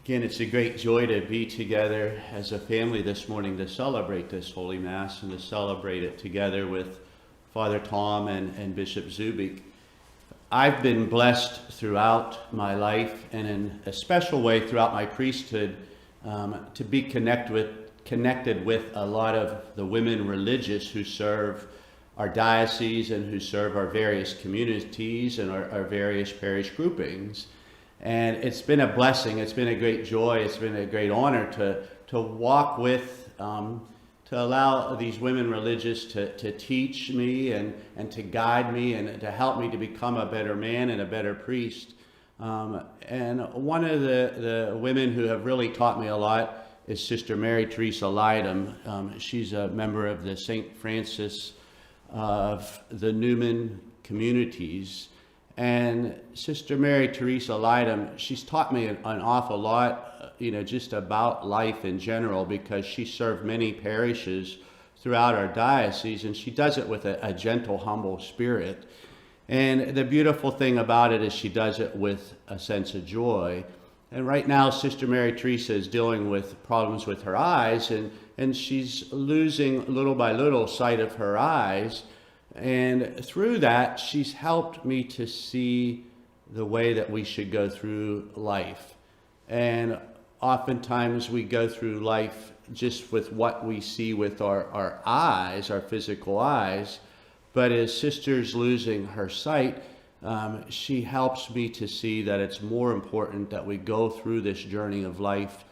Again, it's a great joy to be together as a family this morning to celebrate this Holy Mass and to celebrate it together with Father Tom and Bishop Zubik. I've been blessed throughout my life and in a special way throughout my priesthood to be connected with a lot of the women religious who serve our diocese and who serve our various communities and our various parish groupings. And it's been a blessing, it's been a great joy, it's been a great honor to walk with, to allow these women religious to teach me and to guide me and to help me to become a better man and a better priest. And one of the women who have really taught me a lot is Sister Mary Teresa Lydham. She's a member of the St. Francis of the Newman communities. And Sister Mary Teresa Lydham, she's taught me an awful lot, just about life in general, because she served many parishes throughout our diocese, and she does it with a gentle, humble spirit. And the beautiful thing about it is she does it with a sense of joy. And right now, Sister Mary Teresa is dealing with problems with her eyes, and she's losing little by little sight of her eyes. And through that, she's helped me to see the way that we should go through life. And oftentimes we go through life just with what we see with our eyes, our physical eyes. But as Sister's losing her sight, she helps me to see that it's more important that we go through this journey of life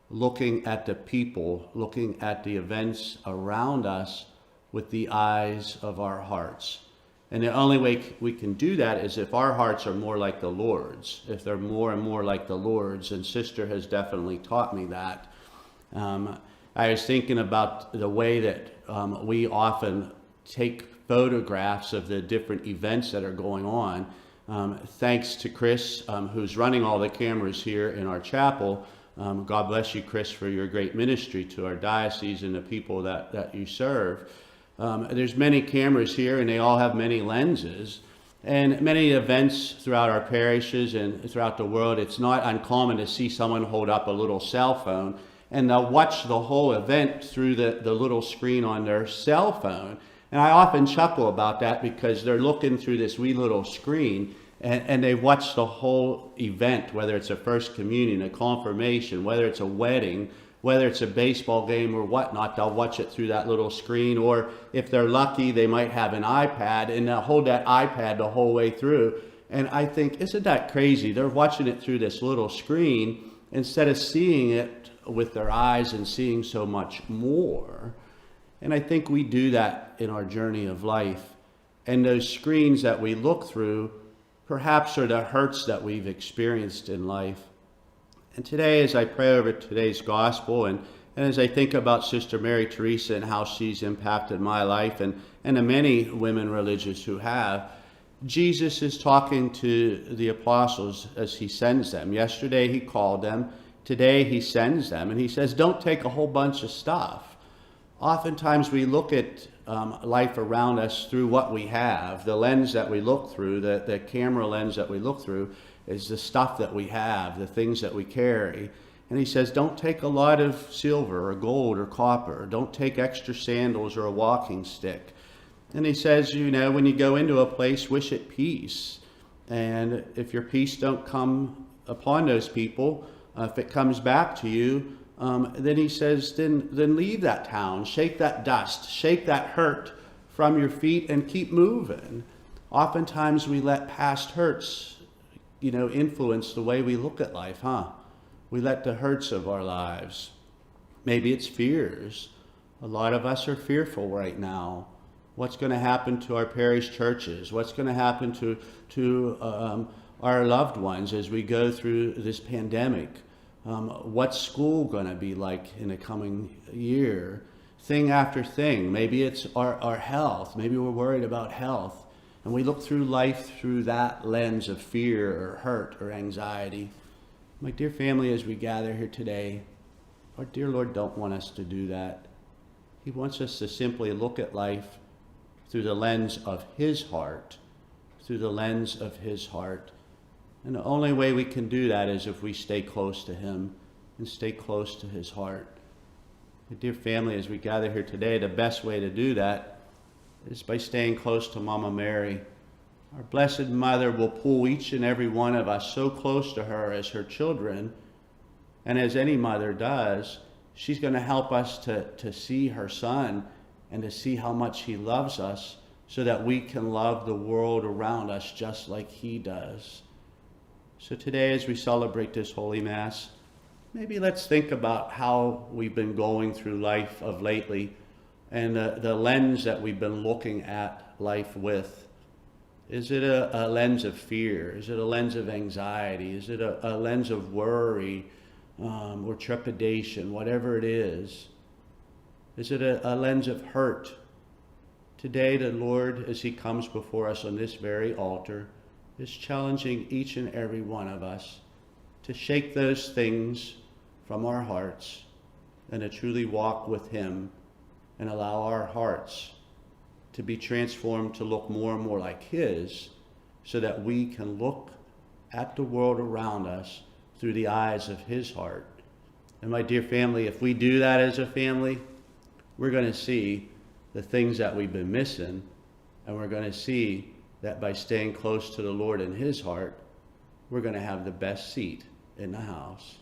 looking at the people, looking at the events around us with the eyes of our hearts. And the only way we can do that is if our hearts are more like the Lord's, if they're more and more like the Lord's, and Sister has definitely taught me that. I was thinking about the way that we often take photographs of the different events that are going on. Thanks to Chris, who's running all the cameras here in our chapel. God bless you, Chris, for your great ministry to our diocese and the people that you serve. There's many cameras here, and they all have many lenses. And many events throughout our parishes and throughout the world, it's not uncommon to see someone hold up a little cell phone, and they'll watch the whole event through the little screen on their cell phone. And I often chuckle about that because they're looking through this wee little screen, and they watch the whole event, whether it's a first communion, a confirmation, whether it's a wedding, whether it's a baseball game or whatnot. They'll watch it through that little screen, or if they're lucky, they might have an iPad, and they'll hold that iPad the whole way through. And I think, isn't that crazy? They're watching it through this little screen instead of seeing it with their eyes and seeing so much more. And I think we do that in our journey of life. And those screens that we look through perhaps are the hurts that we've experienced in life. And today, as I pray over today's gospel, and as I think about Sister Mary Teresa and how she's impacted my life and the many women religious who have, Jesus is talking to the apostles as he sends them. Yesterday he called them. Today he sends them. And he says, don't take a whole bunch of stuff. Oftentimes we look at life around us through what we have. The lens that we look through, the camera lens that we look through, is the stuff that we have, the things that we carry. And he says, don't take a lot of silver or gold or copper. Don't take extra sandals or a walking stick. And he says, when you go into a place, wish it peace. And if your peace don't come upon those people, if it comes back to you, then he says, then leave that town, shake that dust, shake that hurt from your feet and keep moving. Oftentimes we let past hurts influence the way we look at life, We let the hurts of our lives. Maybe it's fears. A lot of us are fearful right now. What's going to happen to our parish churches? What's going to happen to our loved ones as we go through this pandemic? What's school going to be like in the coming year? Thing after thing. Maybe it's our health. Maybe we're worried about health. And we look through life through that lens of fear or hurt or anxiety. My dear family, as we gather here today, our dear Lord don't want us to do that. He wants us to simply look at life through the lens of his heart, through the lens of his heart. And the only way we can do that is if we stay close to him, and stay close to his heart. Dear family, as we gather here today, the best way to do that is by staying close to Mama Mary. Our Blessed Mother will pull each and every one of us so close to her as her children, and as any mother does, she's going to help us to see her Son and to see how much he loves us so that we can love the world around us just like he does. So today, as we celebrate this Holy Mass, maybe let's think about how we've been going through life of lately and the lens that we've been looking at life with. Is it a lens of fear? Is it a lens of anxiety? Is it a lens of worry or trepidation, whatever it is? Is it a lens of hurt? Today, the Lord, as he comes before us on this very altar, is challenging each and every one of us to shake those things from our hearts and to truly walk with him and allow our hearts to be transformed to look more and more like his, so that we can look at the world around us through the eyes of his heart. And my dear family, if we do that as a family, we're going to see the things that we've been missing, and we're going to see that by staying close to the Lord in his heart, we're going to have the best seat in the house.